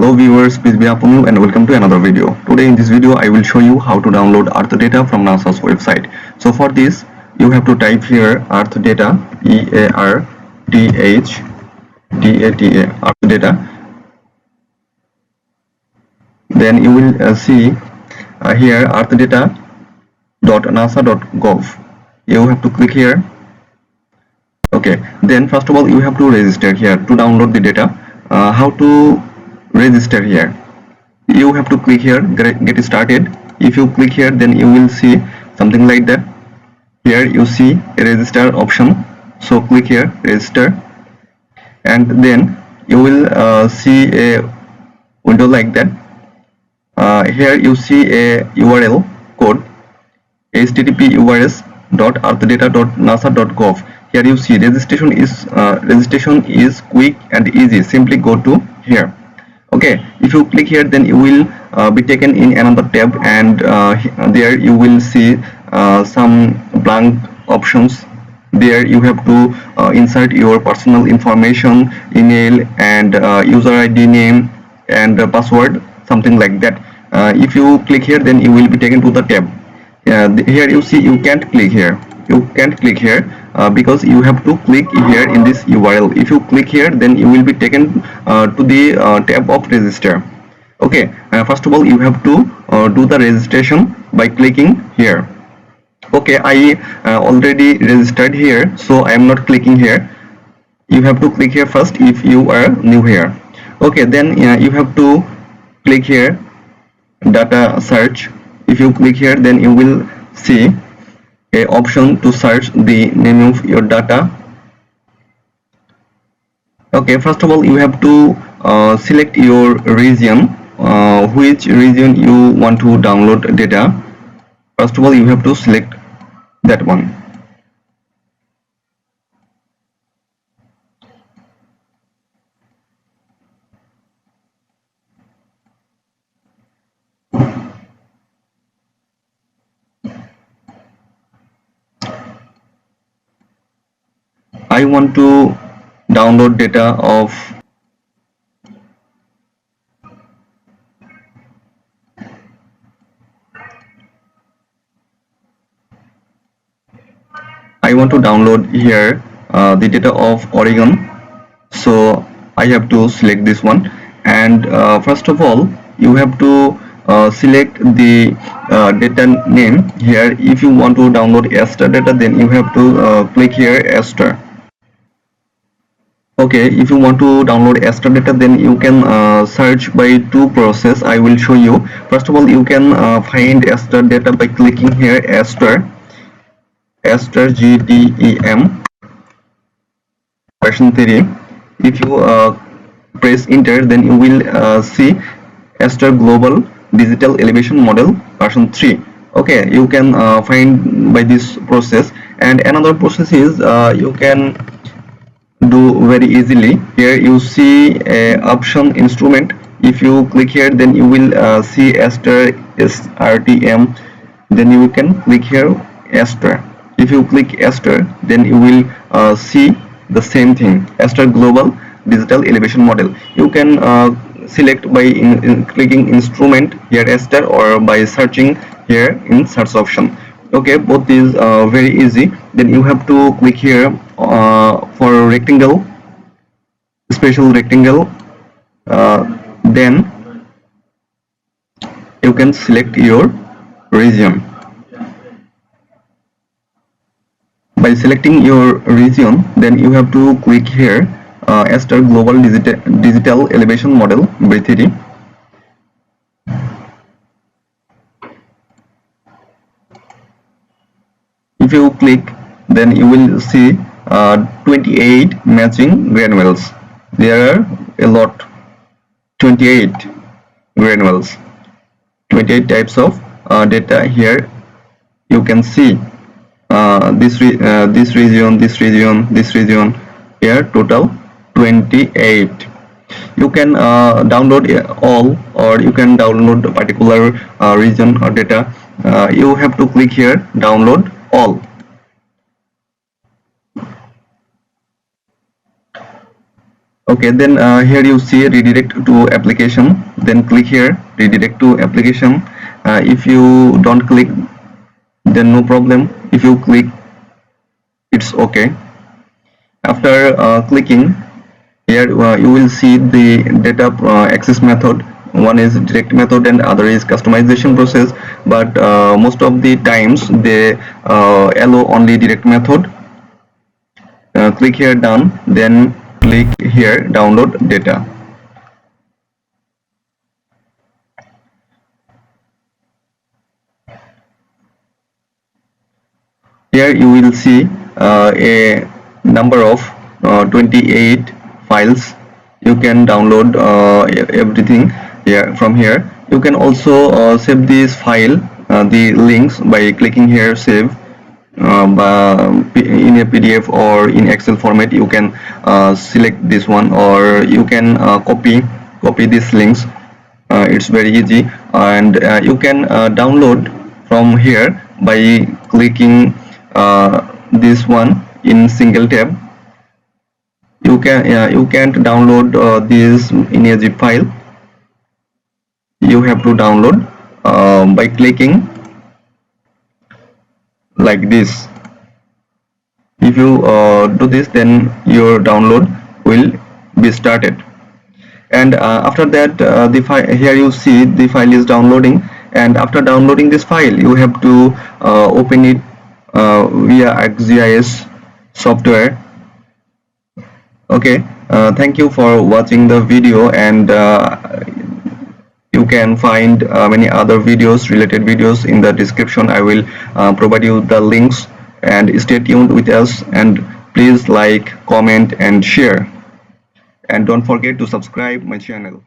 Hello viewers, peace be upon you and welcome to another video. Today in this video I will show you how to download Earth data from NASA's website. So for this you have to type here Earth data, EARTHDATA, Earth data. Then you will see here earthdata.nasa.gov. You have to click here. Okay, then first of all you have to register here to download the data. How to register here? You have to click here, get started. If you click here, then you will see something like that. Here you see a register option, so click here, register, and then you will see a window like that. Here you see a URL code, http://earthdata.nasa.gov. Here you see registration is quick and easy. Simply go to here. Okay, if you click here, then you will be taken in another tab, and there you will see some blank options. There you have to insert your personal information, email, and user ID, name, and password, something like that. If you click here, then you will be taken to the tab. Here you see you can't click here. Because you have to click here in this URL. If you click here, then you will be taken to the tab of register. Okay, first of all you have to do the registration by clicking here. Okay, I already registered here, so I am not clicking here. You have to click here first if you are new here. Okay, then you have to click here data search. If you click here, then you will see a option to search the name of your data. Okay, first of all you have to select your region, which region you want to download data. First of all you have to select that one. I want to download data of here the data of Oregon, so I have to select this one. And first of all you have to select the data name here. If you want to download ASTER data, then you have to click here ASTER. Okay, if you want to download ASTER data, then you can search by two process. I will show you. First of all you can find ASTER data by clicking here ASTER GDEM version 3. If you press enter, then you will see ASTER Global Digital Elevation Model version 3. Okay, you can find by this process. And another process is you can do very easily. Here you see a option instrument. If you click here, then you will see ASTER RTM. Then you can click here ASTER. If you click ASTER, then you will see the same thing, ASTER Global Digital Elevation Model. You can select by clicking instrument here ASTER, or by searching here in search option. Okay, both is very easy. Then you have to click here for rectangle, special rectangle. Then you can select your region. By selecting your region, then you have to click here ASTER Global Digital Elevation Model V3. If you click, then you will see 28 matching granules. There are a lot, 28 granules, 28 types of data. Here you can see this region, here total 28. You can download all, or you can download a particular region or data. You have to click here download all. Okay, then here you see redirect to application, then click here redirect to application. If you don't click, then no problem. If you click, it's okay. After clicking here, you will see the data access method. One is direct method and other is customization process, but most of the times they allow only direct method. Click here done, then click here download data. Here you will see a number of 28 files. You can download everything here from here. You can also save this file, the links, by clicking here save. In a PDF or in Excel format, you can select this one, or you can copy these links. It's very easy, and you can download from here by clicking this one in single tab. You can't download this in a zip file. You have to download by clicking like this. If you do this, then your download will be started. And after that, the file, here you see the file is downloading, and after downloading this file you have to open it via ArcGIS software. Okay, thank you for watching the video, and you can find many other videos, related videos, in the description. I will provide you the links, and stay tuned with us, and please like, comment and share, and don't forget to subscribe my channel.